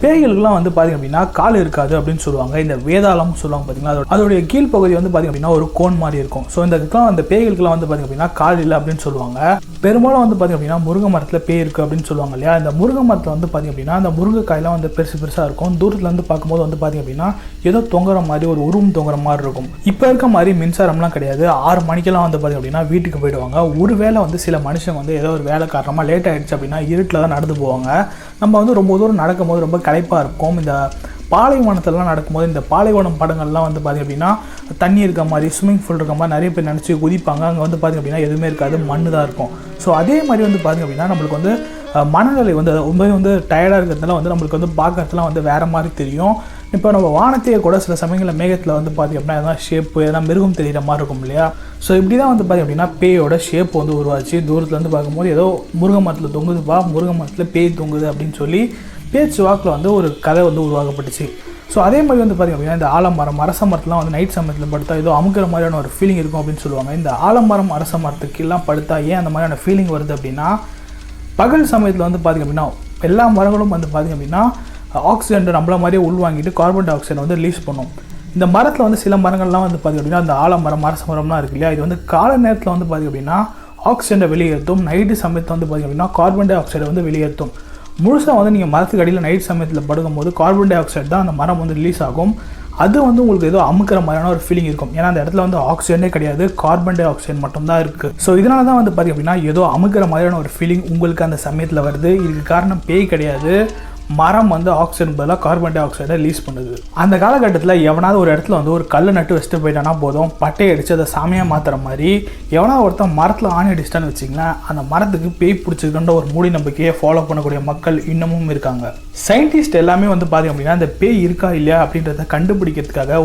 பேய்களுக்குலாம் வந்து பார்த்திங்க அப்படின்னா கால் இருக்காது அப்படின்னு சொல்லுவாங்க. இந்த வேதாளம் சொல்லுவாங்க பார்த்தீங்களா, அதோடைய கீழ்ப்பகுதி வந்து பார்த்திங்க அப்படின்னா ஒரு கோன் மாதிரி இருக்கும். ஸோ அந்த பேய்களுக்குலாம் வந்து பார்த்திங்க அப்படின்னா கால் இல்லை அப்படின்னு சொல்லுவாங்க. பெரும்பாலும் வந்து பார்த்திங்க அப்படின்னா முருங்கை மரத்தில் பேய் இருக்குது அப்படின்னு சொல்லுவாங்க இல்லையா. இந்த முருங்கை மரத்தில் வந்து பார்த்திங்க அப்படின்னா அந்த முருங்கைக்காயெல்லாம் வந்து பெருசாக இருக்கும். தூரத்துலேருந்து பார்க்கும்போது வந்து பார்த்திங்க அப்படின்னா ஏதோ தொங்குற மாதிரி ஒரு உருவம் தொங்குற மாதிரி இருக்கும். இப்போ இருக்க மாதிரி மின்சாரம்லாம் கிடையாது. 6 மணிக்கெல்லாம் வந்து பார்த்திங்க அப்படின்னா வீட்டுக்கு போயிடுவாங்க. ஒருவேளை வந்து சில மனுஷங்க வந்து ஏதோ ஒரு வேலை காரணமாக லேட் ஆகிடுச்சு அப்படின்னா இருட்டில் தான் நடந்து போவாங்க. நம்ம வந்து ரொம்ப தூரம் நடக்கும்போது ரொம்ப களைப்பாக இருக்கும். இந்த பாலைவனத்திலலாம் நடக்கும்போது இந்த பாலைவனம் படங்கள்லாம் வந்து பார்த்திங்க அப்படின்னா தண்ணி இருக்க மாதிரி ஸ்விம்மிங் பூல் இருக்க மாதிரி நிறைய பேர் நினச்சி குதிப்பாங்க. அங்கே வந்து பார்த்திங்க அப்படின்னா எதுவுமே இருக்காது, மண்ணு தான் இருக்கும். ஸோ அதே மாதிரி வந்து பார்த்திங்க அப்படின்னா நம்மளுக்கு வந்து மனநிலை வந்து ரொம்பவே வந்து டயர்டாக இருக்கிறதுனால வந்து நம்மளுக்கு வந்து பார்க்கறதுலாம் வந்து வேறு மாதிரி தெரியும். இப்போ நம்ம வானத்தையே கூட சில சமயங்களில் மேகத்தில் வந்து பார்த்திங்க அப்படின்னா எதனா ஷேப்பு எதனா மிருகம் தெரிகிற மாதிரி இருக்கும் இல்லையா. ஸோ இப்படி தான் வந்து பார்த்திங்க அப்படின்னா பேயோட ஷேப் வந்து உருவாச்சு. தூரத்துலேருந்து பார்க்கும்போது ஏதோ முருங்கை மரத்தில் தொங்குதுப்பா, முருங்கை மரத்தில் பேய் தொங்குது அப்படின்னு சொல்லி பேச்சு வாக்கில் வந்து ஒரு கதை வந்து உருவாக்கப்பட்டுச்சு. ஸோ அதே மாதிரி வந்து பார்த்திங்க அப்படின்னா இந்த ஆலமரம் அரச மரத்துலாம் வந்து நைட் சமயத்தில் படுத்தா ஏதோ அமுக்கிற மாதிரியான ஒரு ஃபீலிங் இருக்கும் அப்படின்னு சொல்லுவாங்க. இந்த ஆலமரம் அரச மரத்துக்கெல்லாம் படுத்தா ஏன் அந்த மாதிரியான ஃபீலிங் வருது அப்படின்னா, பகல் சமயத்தில் வந்து பார்த்திங்க அப்படின்னா எல்லா மரங்களும் வந்து பார்த்திங்க அப்படின்னா ஆக்சிஜன் நம்மள மாதிரியே உள்வாங்கிட்டு கார்பன் டை ஆக்சைடை வந்து ரிலீஸ் பண்ணும். இந்த மரத்தில் வந்து சில மரங்கள்லாம் வந்து பார்த்திங்க அப்படின்னா அந்த ஆலமரம் அரச மரம்லாம் இருக்கு இல்லையா, இது வந்து கால நேரத்தில் வந்து பார்த்திங்க அப்படின்னா ஆக்சிஜனை வெளியேற்றும். நைட்டு சமயத்தில் வந்து பார்த்திங்க அப்படின்னா கார்பன் டை ஆக்சைடை வந்து வெளியேற்றும். முழுசாக வந்து நீங்கள் மரத்துக்கு அடியில் நைட் சமயத்தில் படுக்கும்போது கார்பன் டை ஆக்சைடு தான் அந்த மரம் வந்து ரிலீஸ் ஆகும். அது வந்து உங்களுக்கு ஏதோ அமுக்கிற மாதிரியான ஒரு ஃபீலிங் இருக்கும். ஏன்னா அந்த இடத்துல வந்து ஆக்சிஜனே கிடையாது, கார்பன் டை ஆக்சைடு மட்டும்தான் இருக்குது. ஸோ இதனால தான் வந்து பார்த்திங்க அப்படின்னா ஏதோ அமுக்கிற மாதிரியான ஒரு ஃபீலிங் உங்களுக்கு அந்த சமயத்தில் வருது. இதுக்கு காரணம் பேய் கிடையாது, மரம் வந்து ஆக்சிஜன் பதிலாக கார்பன் டை ஆக்சைடை ரிலீஸ் பண்ணுது. அந்த காலகட்டத்தில் எவனாவது ஒரு இடத்துல வந்து ஒரு கல் நட்டு வச்சுட்டு போயிட்டானா போதும், பட்டையை அடித்து அதை சாமியாக மாற்றுற மாதிரி எவனாவது ஒருத்தன் மரத்தில் ஆணி அடிச்சிட்டான்னு வச்சிங்களேன், அந்த மரத்துக்கு பேய் பிடிச்சிருக்கின்ற ஒரு மூடி நம்பிக்கையை ஃபாலோ பண்ணக்கூடிய மக்கள் இன்னமும் இருக்காங்க. சயின்டிஸ்ட் எல்லாமே வந்து பார்த்திங்க அப்படின்னா அந்த பேய் இருக்கா இல்லையா அப்படின்றத கண்டுபிடிக்கிறதுக்காக